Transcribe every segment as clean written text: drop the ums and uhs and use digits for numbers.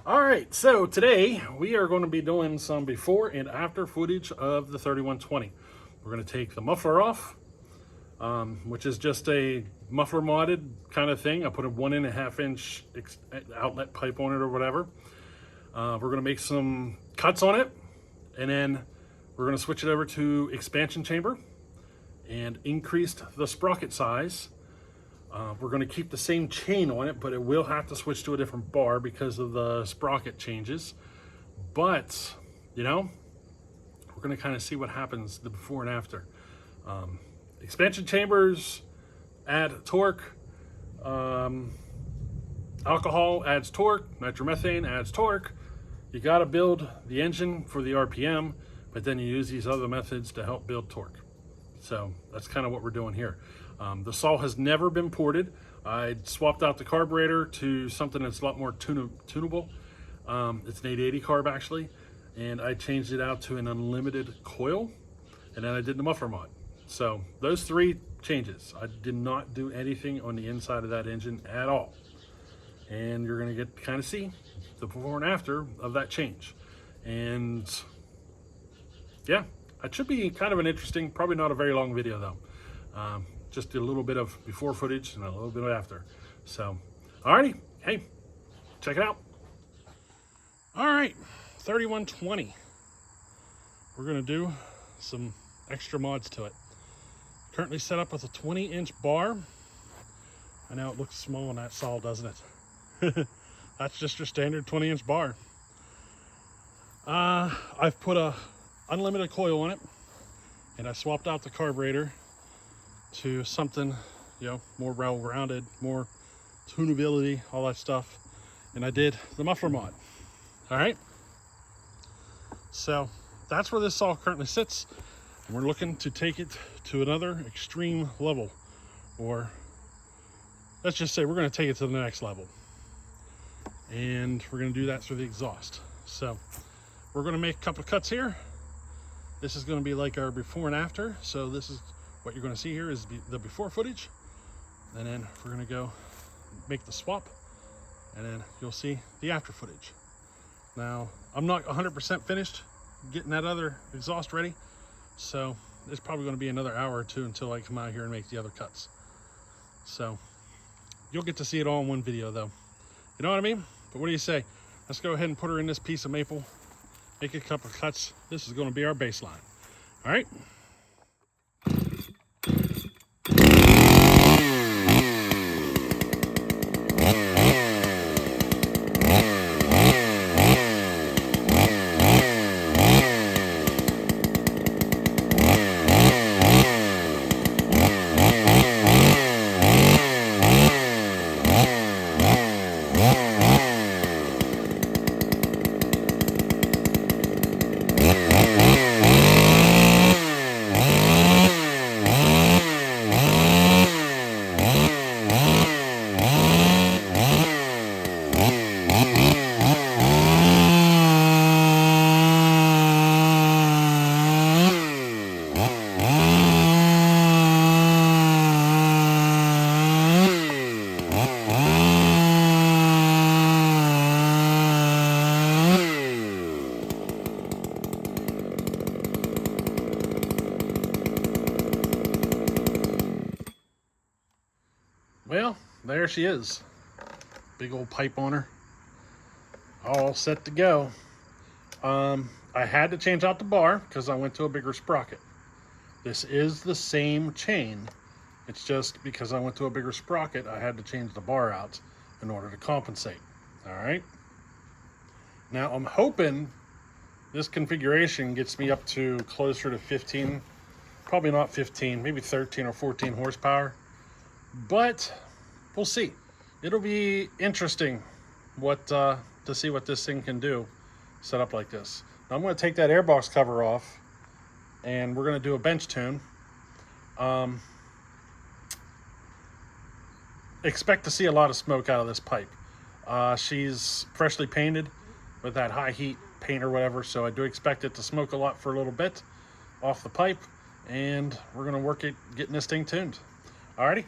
All right, so today we are going to be doing some before and after footage of the 3120. We're going to take the muffler off, which is just a muffler modded kind of thing. I put a 1.5 inch outlet pipe on it or whatever. We're going to make some cuts on it, and then we're going to switch it over to expansion chamber and increase the sprocket size. We're going to keep the same chain on it, but it will have to switch to a different bar because of the sprocket changes. But, you know, we're going to kind of see what happens the before and after. Expansion chambers add torque. Alcohol adds torque. Nitromethane adds torque. You got to build the engine for the RPM, but then you use these other methods to help build torque. So that's kind of what we're doing here. The saw has never been ported. I swapped out the carburetor to something that's a lot more tunable. It's an 880 carb actually, and I changed it out to an unlimited coil, and then I did the muffler mod. So those three changes. I did not do anything on the inside of that engine at all. And you're gonna get to kind of see the before and after of that change. And yeah, it should be kind of an interesting, probably not a very long video though. Just a little bit of before footage and a little bit of after. So, alrighty, hey, check it out. All right, 3120. We're gonna do some extra mods to it. Currently set up with a 20-inch bar. I know it looks small on that saw, doesn't it? That's just your standard 20-inch bar. I've put a unlimited coil on it, and I swapped out the carburetor to something, you know, more well-rounded, more tunability, all that stuff. And I did the muffler mod. All right. So that's where this saw currently sits. And we're looking to take it to another extreme level, or let's just say we're going to take it to the next level. And we're going to do that through the exhaust. So we're going to make a couple of cuts here. This is going to be like our before and after. So this is what you're going to see here is the before footage, and then we're going to go make the swap, and then you'll see the after footage. Now, I'm not 100% finished getting that other exhaust ready, so it's probably going to be another hour or two until I come out here and make the other cuts. So you'll get to see it all in one video though. You know what I mean? But what do you say? Let's go ahead and put her in this piece of maple, make a couple of cuts. This is going to be our baseline. All right. Well, there she is. Big old pipe on her. All set to go. I had to change out the bar because I went to a bigger sprocket. This is the same chain. It's just because I went to a bigger sprocket, I had to change the bar out in order to compensate. All right. Now I'm hoping this configuration gets me up to closer to 15, probably not 15, maybe 13 or 14 horsepower. But we'll see. It'll be interesting to see what this thing can do set up like this. Now I'm going to take that airbox cover off, and we're going to do a bench tune. Expect to see a lot of smoke out of this pipe. She's freshly painted with that high heat paint or whatever, so I do expect it to smoke a lot for a little bit off the pipe, and we're going to work at getting this thing tuned. Alrighty.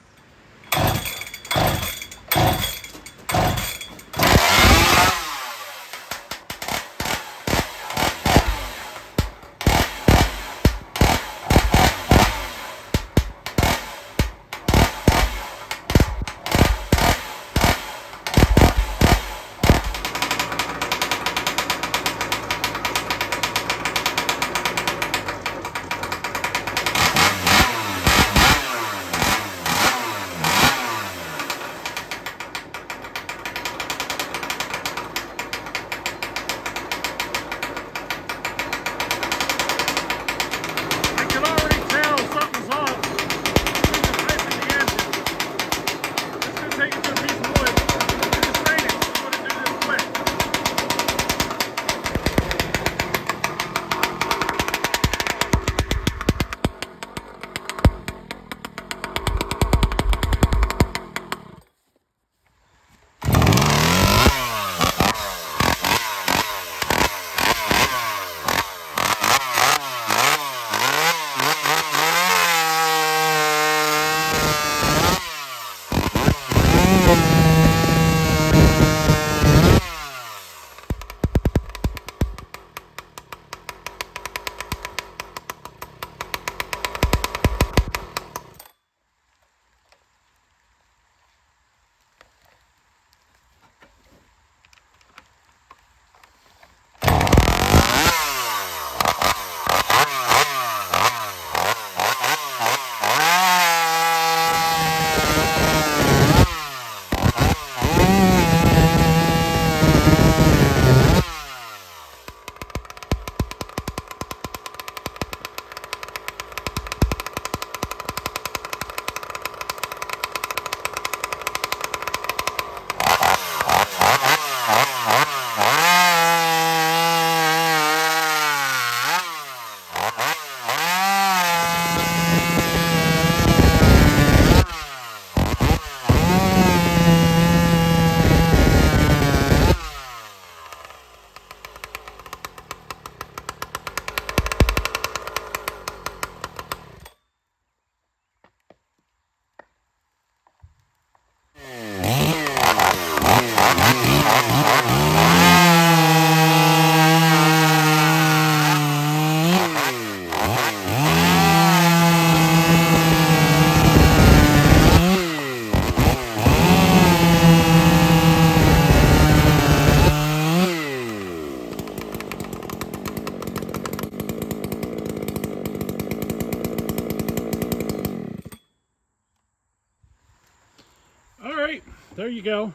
there you go.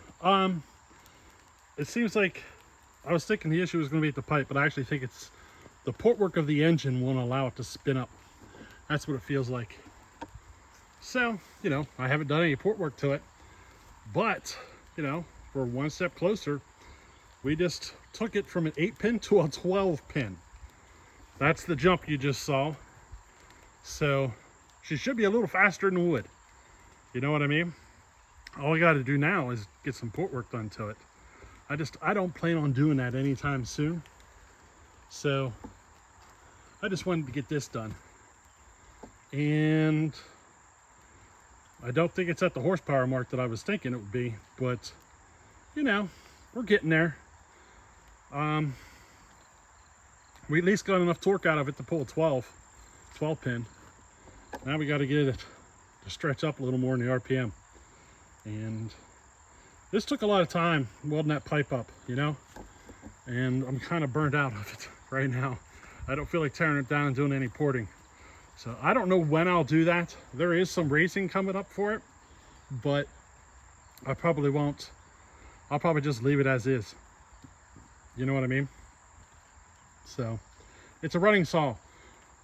It seems like I was thinking the issue was going to be at the pipe, but I actually think it's the portwork of the engine won't allow it to spin up. That's what it feels like. So, you know, I haven't done any portwork to it, but, you know, we're one step closer. We just took it from an 8-pin to a 12-pin. That's the jump you just saw. So she should be a little faster than wood. You know what I mean? All I got to do now is get some portwork done to it. I don't plan on doing that anytime soon. So I just wanted to get this done. And I don't think it's at the horsepower mark that I was thinking it would be, but you know, we're getting there. We at least got enough torque out of it to pull a 12 pin. Now we got to get it to stretch up a little more in the RPM. And this took a lot of time welding that pipe up, you know, and I'm kind of burnt out of it right now. I don't feel like tearing it down and doing any porting. So I don't know when I'll do that. There is some racing coming up for it, but I probably won't. I'll probably just leave it as is. You know what I mean? So it's a running saw.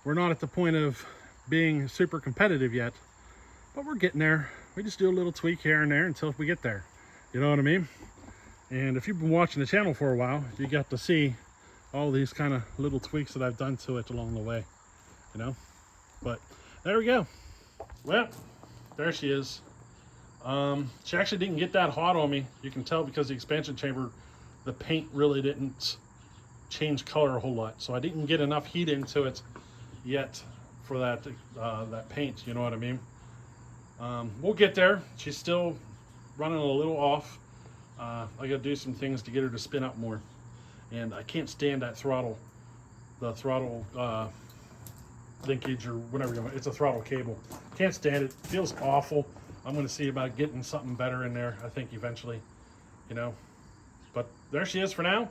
We're not at the point of being super competitive yet, but we're getting there. We just do a little tweak here and there until we get there. You know what I mean? And if you've been watching the channel for a while, you got to see all these kind of little tweaks that I've done to it along the way, you know? But there we go. Well, there she is. She actually didn't get that hot on me. You can tell because the expansion chamber, the paint really didn't change color a whole lot. So I didn't get enough heat into it yet for that that paint, you know what I mean? We'll get there. She's still running a little off. I gotta do some things to get her to spin up more. And I can't stand that throttle, the throttle linkage or whatever you want. It's a throttle cable. Can't stand it. Feels awful. I'm going to see about getting something better in there, I think, eventually, you know. But there she is for now.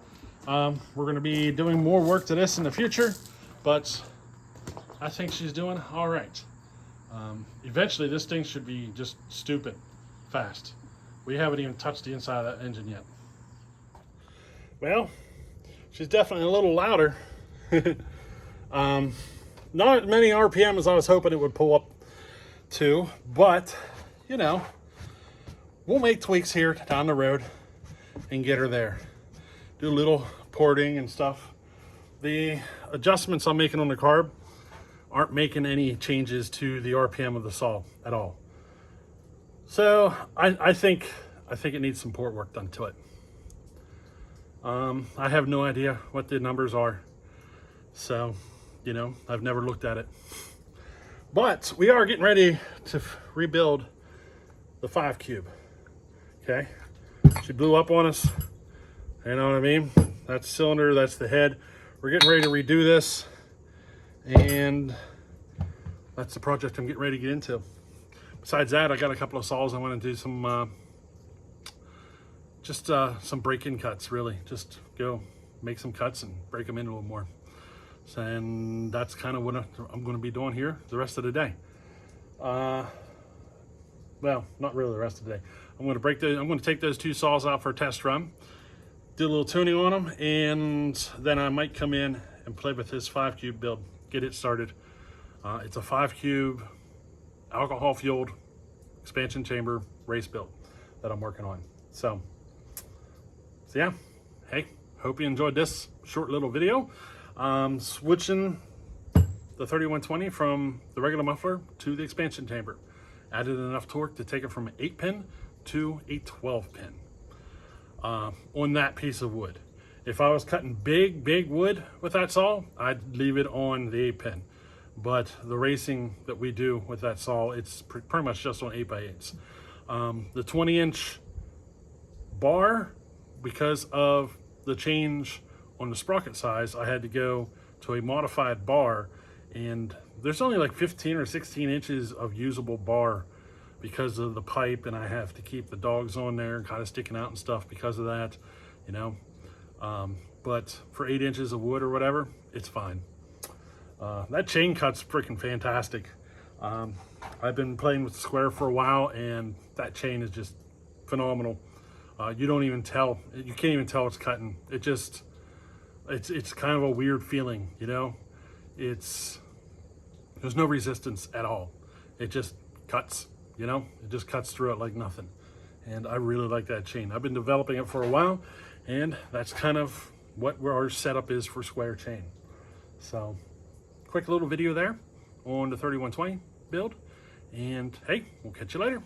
We're going to be doing more work to this in the future, but I think she's doing all right. Eventually, this thing should be just stupid fast. We haven't even touched the inside of that engine yet. Well, she's definitely a little louder. Not as many RPM as I was hoping it would pull up to, but you know, we'll make tweaks here down the road and get her there. Do a little porting and stuff. The adjustments I'm making on the carb aren't making any changes to the RPM of the saw at all. So I think it needs some port work done to it. I have no idea what the numbers are. So, you know, I've never looked at it. But we are getting ready to rebuild the 5 cube. Okay. She blew up on us. You know what I mean? That's the cylinder, that's the head. We're getting ready to redo this. And that's the project I'm getting ready to get into. Besides that, I got a couple of saws. I want to do some some break-in cuts, really. Just go make some cuts and break them in a little more. So, and that's kind of what I'm going to be doing here the rest of the day. Well, not really the rest of the day. I'm going to take those 2 saws out for a test run, do a little tuning on them, and then I might come in and play with this 5 cube build, get it started. It's a 5 cube alcohol fueled expansion chamber race build that I'm working on. So yeah, hey, hope you enjoyed this short little video. Switching the 3120 from the regular muffler to the expansion chamber. Added enough torque to take it from an 8-pin to a 12-pin on that piece of wood. If I was cutting big wood with that saw, I'd leave it on the 8-pin. But the racing that we do with that saw, it's pretty much just on 8x8s. The 20-inch bar, because of the change on the sprocket size, I had to go to a modified bar, and there's only like 15 or 16 inches of usable bar because of the pipe, and I have to keep the dogs on there and kind of sticking out and stuff because of that, you know. But for 8 inches of wood or whatever, it's fine. That chain cut's freaking fantastic. I've been playing with the square for a while, and that chain is just phenomenal. You don't even tell, you can't even tell it's cutting. It just, it's kind of a weird feeling, you know? There's no resistance at all. It just cuts, you know? It just cuts through it like nothing. And I really like that chain. I've been developing it for a while, and that's kind of what our setup is for square chain. So, quick little video there on the 3120 build. And hey, we'll catch you later.